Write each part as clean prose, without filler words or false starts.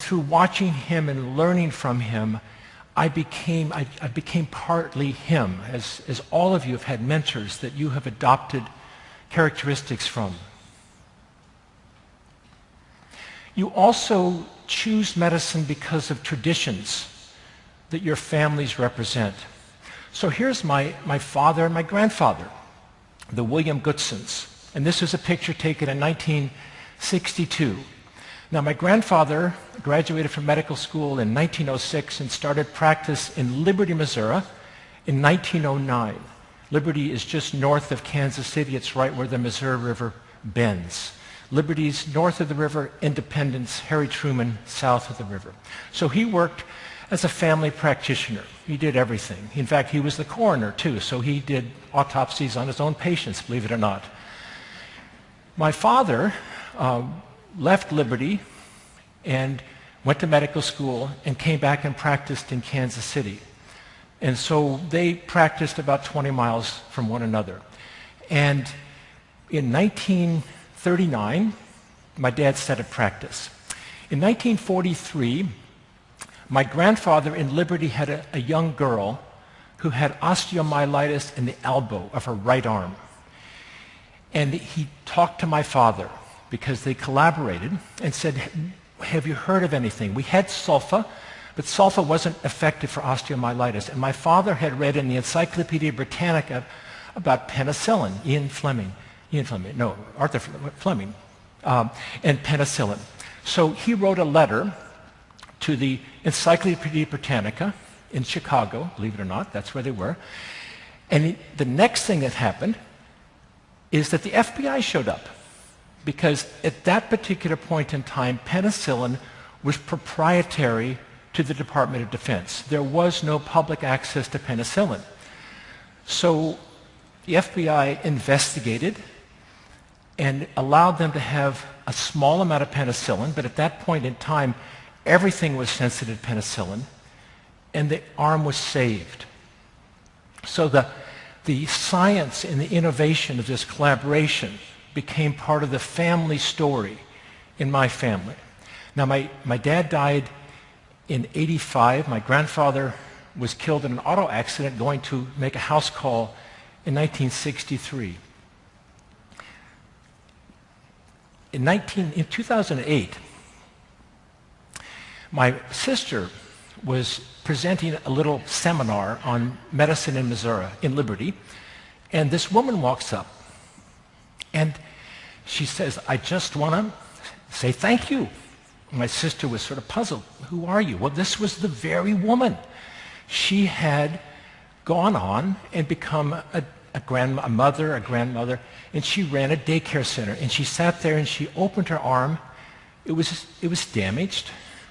through watching him and learning from him, I became partly him, as all of you have had mentors that you have adopted characteristics from. You also choose medicine because of traditions that your families represent. So here's my father and my grandfather, the William Goodsons. And this is a picture taken in 1962. Now, my grandfather graduated from medical school in 1906 and started practice in Liberty, Missouri in 1909. Liberty is just north of Kansas City. It's right where the Missouri River bends. Liberty's north of the river, Independence, Harry Truman, south of the river. So he worked as a family practitioner. He did everything. In fact, he was the coroner, too, so he did autopsies on his own patients, believe it or not. My father left Liberty and went to medical school and came back and practiced in Kansas City. And so they practiced about 20 miles from one another. And in 1939, my dad started practice. In 1943, my grandfather in Liberty had a young girl who had osteomyelitis in the elbow of her right arm. And he talked to my father because they collaborated and said, have you heard of anything? We had sulfa, but sulfa wasn't effective for osteomyelitis. And my father had read in the Encyclopedia Britannica about penicillin, Arthur Fleming, and penicillin. So he wrote a letter to the Encyclopedia Britannica in Chicago, believe it or not, that's where they were. And the next thing that happened is that the FBI showed up, because at that particular point in time, penicillin was proprietary to the Department of Defense. There was no public access to penicillin. So the FBI investigated and allowed them to have a small amount of penicillin, but at that point in time, everything was sensitive to penicillin, and the arm was saved. So the science and the innovation of this collaboration became part of the family story in my family. Now, my dad died in '85. My grandfather was killed in an auto accident going to make a house call in 1963. In 2008, my sister was presenting a little seminar on medicine in Missouri, in Liberty, and this woman walks up and she says, I just want to say thank you. My sister was sort of puzzled. Who are you? Well, this was the very woman. She had gone on and become a grandmother, and she ran a daycare center. And she sat there and she opened her arm. It was damaged,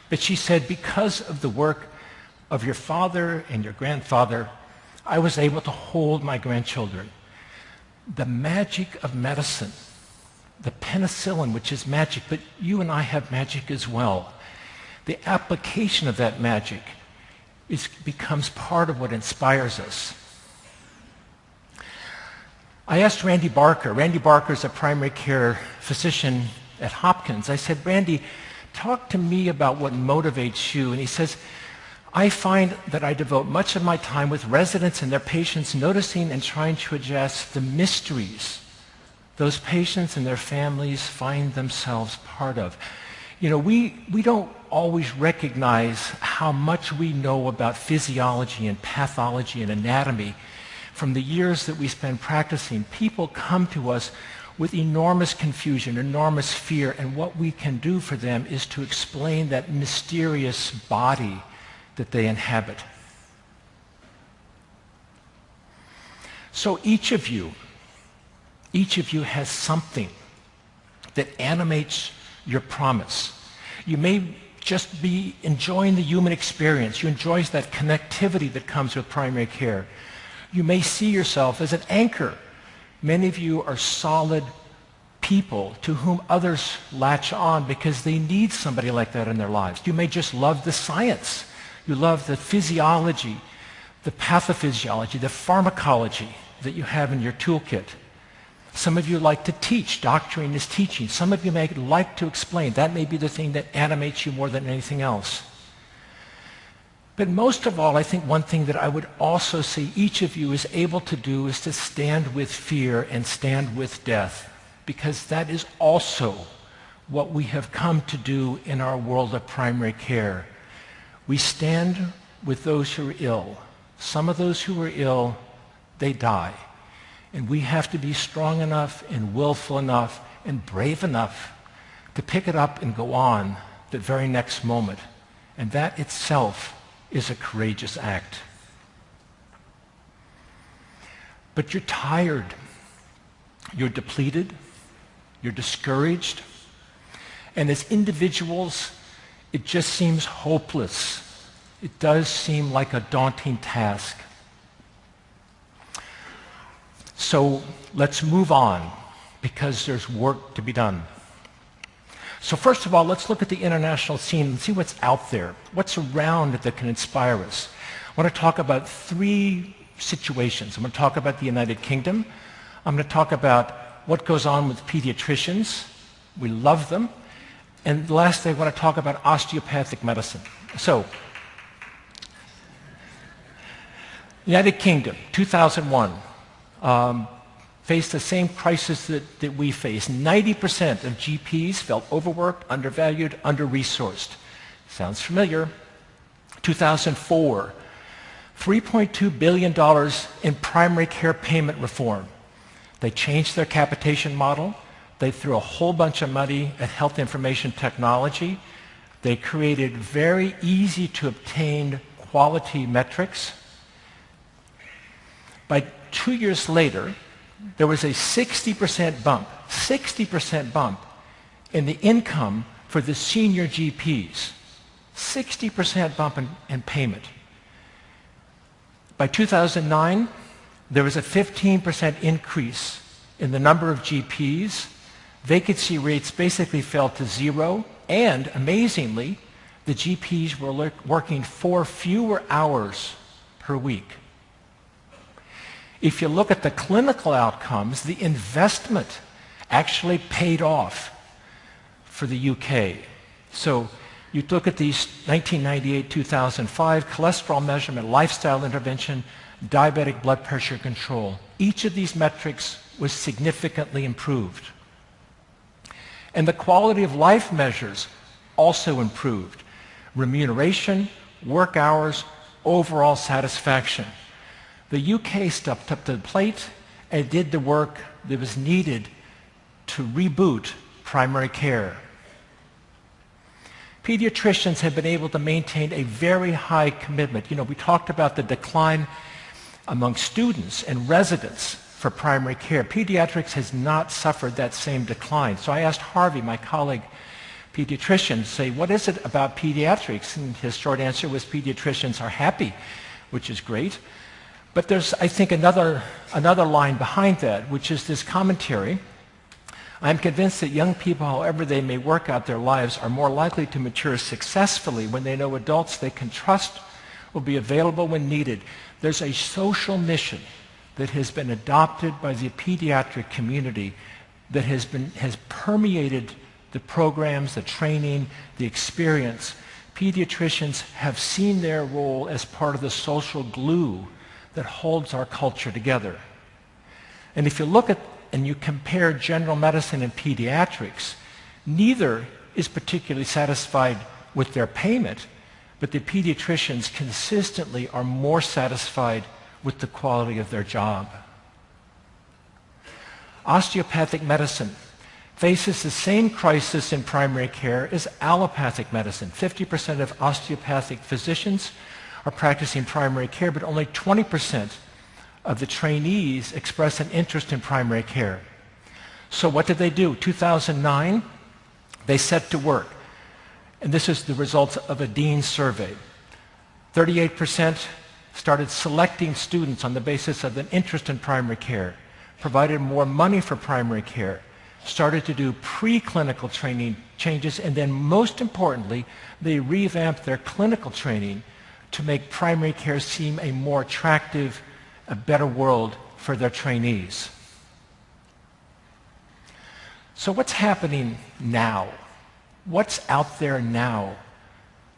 but she said, because of the work of your father and your grandfather, I was able to hold my grandchildren. The magic of medicine, the penicillin, which is magic, but you and I have magic as well. The application of that magic becomes part of what inspires us. I asked Randy Barker. Randy Barker is a primary care physician at Hopkins. I said, Randy, talk to me about what motivates you. And he says, I find that I devote much of my time with residents and their patients, noticing and trying to address the mysteries those patients and their families find themselves part of. You know, we don't always recognize how much we know about physiology and pathology and anatomy from the years that we spend practicing. People come to us with enormous confusion, enormous fear, and what we can do for them is to explain that mysterious body that they inhabit. So each of you has something that animates your promise. You may just be enjoying the human experience. You enjoy that connectivity that comes with primary care. You may see yourself as an anchor. Many of you are solid people to whom others latch on because they need somebody like that in their lives. You may just love the science. You love the physiology, the pathophysiology, the pharmacology that you have in your toolkit. Some of you like to teach. Doctoring is teaching. Some of you may like to explain. That may be the thing that animates you more than anything else. But most of all, I think one thing that I would also see each of you is able to do is to stand with fear and stand with death, because that is also what we have come to do in our world of primary care. We stand with those who are ill. Some of those who are ill, they die. And we have to be strong enough and willful enough and brave enough to pick it up and go on the very next moment. And that itself is a courageous act. But you're tired. You're depleted. You're discouraged. And as individuals, it just seems hopeless. It does seem like a daunting task. So let's move on, because there's work to be done. So first of all, let's look at the international scene and see what's out there, what's around that can inspire us. I want to talk about three situations. I'm going to talk about the United Kingdom. I'm going to talk about what goes on with pediatricians. We love them. And lastly, I want to talk about osteopathic medicine. So, United Kingdom, 2001. Faced the same crisis that we face. 90% of GPs felt overworked, undervalued, under-resourced. Sounds familiar. 2004, $3.2 billion in primary care payment reform. They changed their capitation model. They threw a whole bunch of money at health information technology. They created very easy to obtain quality metrics. By 2 years later, there was a 60% bump in the income for the senior GPs. 60% bump in payment. By 2009, there was a 15% increase in the number of GPs. Vacancy rates basically fell to zero, and amazingly, the GPs were working 4 fewer hours per week. If you look at the clinical outcomes, the investment actually paid off for the UK. So you look at these 1998-2005, cholesterol measurement, lifestyle intervention, diabetic blood pressure control. Each of these metrics was significantly improved. And the quality of life measures also improved. Remuneration, work hours, overall satisfaction. The UK stepped up to the plate and did the work that was needed to reboot primary care. Pediatricians have been able to maintain a very high commitment. We talked about the decline among students and residents for primary care. Pediatrics has not suffered that same decline. So I asked Harvey, my colleague pediatrician, say, what is it about pediatrics? And his short answer was pediatricians are happy, which is great. But there's, I think, another line behind that, which is this commentary. I'm convinced that young people, however they may work out their lives, are more likely to mature successfully when they know adults they can trust will be available when needed. There's a social mission that has been adopted by the pediatric community that has permeated the programs, the training, the experience. Pediatricians have seen their role as part of the social glue that holds our culture together. And if you look at and you compare general medicine and pediatrics, neither is particularly satisfied with their payment, but the pediatricians consistently are more satisfied with the quality of their job. Osteopathic medicine faces the same crisis in primary care as allopathic medicine. 50% of osteopathic physicians are practicing primary care, but only 20% of the trainees express an interest in primary care. So what did they do? 2009, they set to work. And this is the results of a dean's survey. 38% started selecting students on the basis of an interest in primary care, provided more money for primary care, started to do preclinical training changes, and then most importantly, they revamped their clinical training to make primary care seem a more attractive, a better world for their trainees. So what's happening now? What's out there now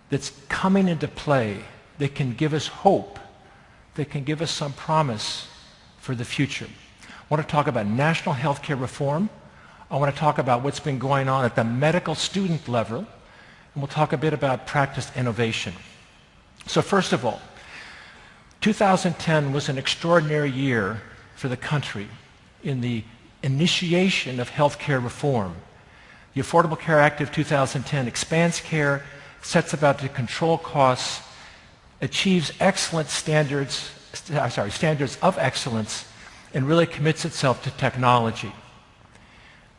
that's coming into play that can give us hope, that can give us some promise for the future? I want to talk about national healthcare reform. I want to talk about what's been going on at the medical student level, and we'll talk a bit about practice innovation. So first of all, 2010 was an extraordinary year for the country in the initiation of healthcare reform. The Affordable Care Act of 2010 expands care, sets about to control costs, achieves standards of excellence, and really commits itself to technology.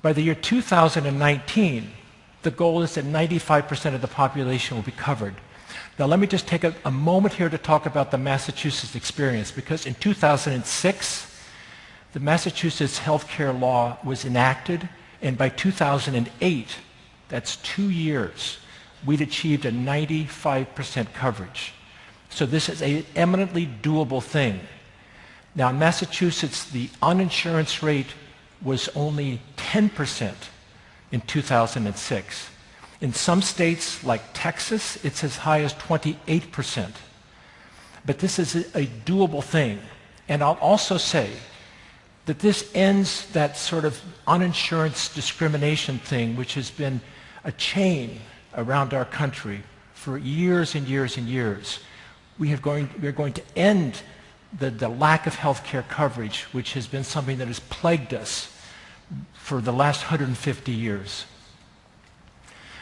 By the year 2019, the goal is that 95% of the population will be covered. Now let me just take a moment here to talk about the Massachusetts experience, because in 2006, the Massachusetts healthcare law was enacted, and by 2008, that's 2 years, we'd achieved a 95% coverage. So this is an eminently doable thing. Now in Massachusetts, the uninsurance rate was only 10% in 2006. In some states, like Texas, it's as high as 28%. But this is a doable thing. And I'll also say that this ends that sort of uninsurance discrimination thing, which has been a chain around our country for years and years and years. We're going to end the lack of health care coverage, which has been something that has plagued us for the last 150 years.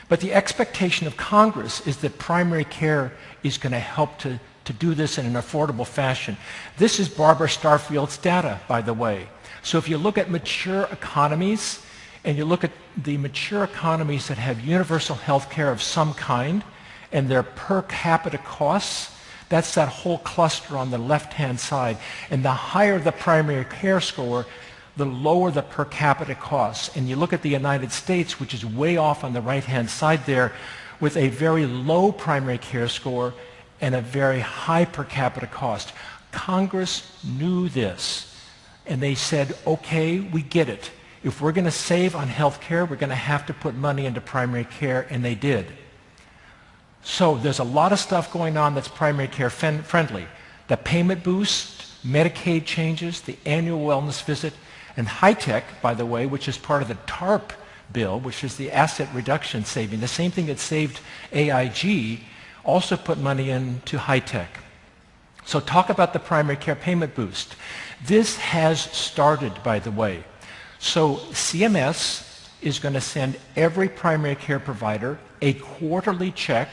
But the expectation of Congress is that primary care is going to help to do this in an affordable fashion. This is Barbara Starfield's data, by the way. So if you look at mature economies, and you look at the mature economies that have universal health care of some kind, and their per capita costs, that's that whole cluster on the left-hand side. And the higher the primary care score, the lower the per capita costs. And you look at the United States, which is way off on the right-hand side there, with a very low primary care score and a very high per capita cost. Congress knew this, and they said, okay, we get it. If we're going to save on health care, we're going to have to put money into primary care, and they did. So there's a lot of stuff going on that's primary care friendly. The payment boost, Medicaid changes, the annual wellness visit, and high-tech, by the way, which is part of the TARP bill, which is the asset reduction saving, the same thing that saved AIG, also put money into high-tech. So talk about the primary care payment boost. This has started, by the way. So CMS is going to send every primary care provider a quarterly check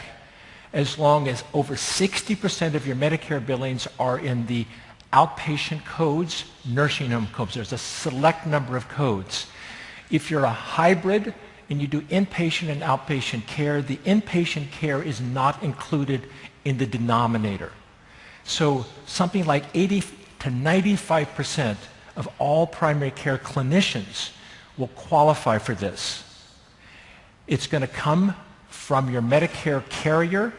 as long as over 60% of your Medicare billings are in the outpatient codes, nursing home codes. There's a select number of codes. If you're a hybrid and you do inpatient and outpatient care, the inpatient care is not included in the denominator. So something like 80 to 95% of all primary care clinicians will qualify for this. It's going to come from your Medicare carrier,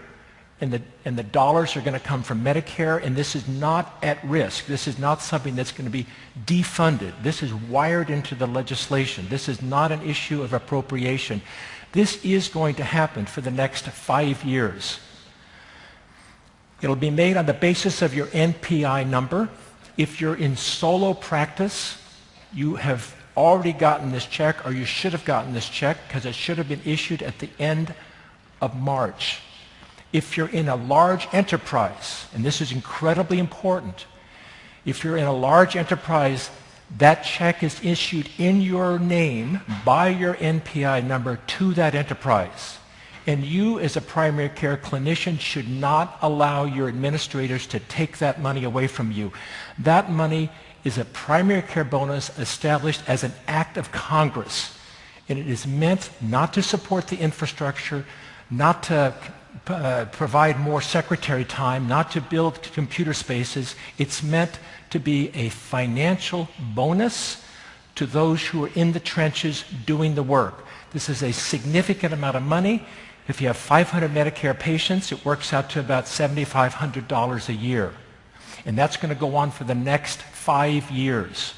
and the dollars are going to come from Medicare, and this is not at risk. This is not something that's going to be defunded. This is wired into the legislation. This is not an issue of appropriation. This is going to happen for the next 5 years. It'll be made on the basis of your NPI number. If you're in solo practice, you have already gotten this check, or you should have gotten this check, because it should have been issued at the end of March. If you're in a large enterprise, and this is incredibly important, if you're in a large enterprise, that check is issued in your name by your NPI number to that enterprise. And you, as a primary care clinician, should not allow your administrators to take that money away from you. That money is a primary care bonus established as an act of Congress. And it is meant not to support the infrastructure, not to provide more secretary time, not to build computer spaces. It's meant to be a financial bonus to those who are in the trenches doing the work. This is a significant amount of money. If you have 500 Medicare patients, it works out to about $7,500 a year. And that's going to go on for the next 5 years.